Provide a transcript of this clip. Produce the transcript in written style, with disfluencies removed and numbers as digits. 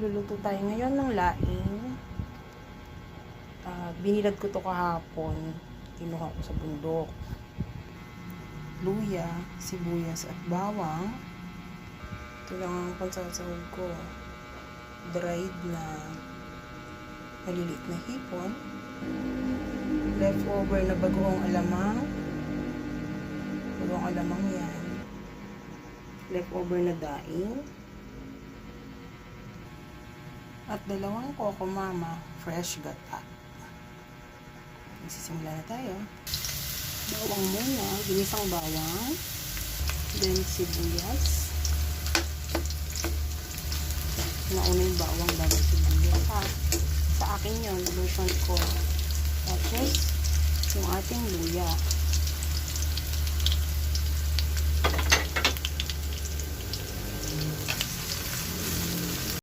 Magluluto tayo ngayon ng laing. Binilad ko to kahapon. Kinuha ko sa bundok. Luya, sibuyas at bawang. Ito lang ang pansasahog ko. Dried na maliliit na hipon. Leftover na bagoong alamang. Bagoong alamang yan. Leftover na daing. At dalawang Coco Mama fresh gata. Magsisimula na tayo. Bawang muna, ginisang bawang. Then sibuyas. Nauna yung bawang bago sibuyas. Sa akin yun, version ko. Tapos yung ating luya.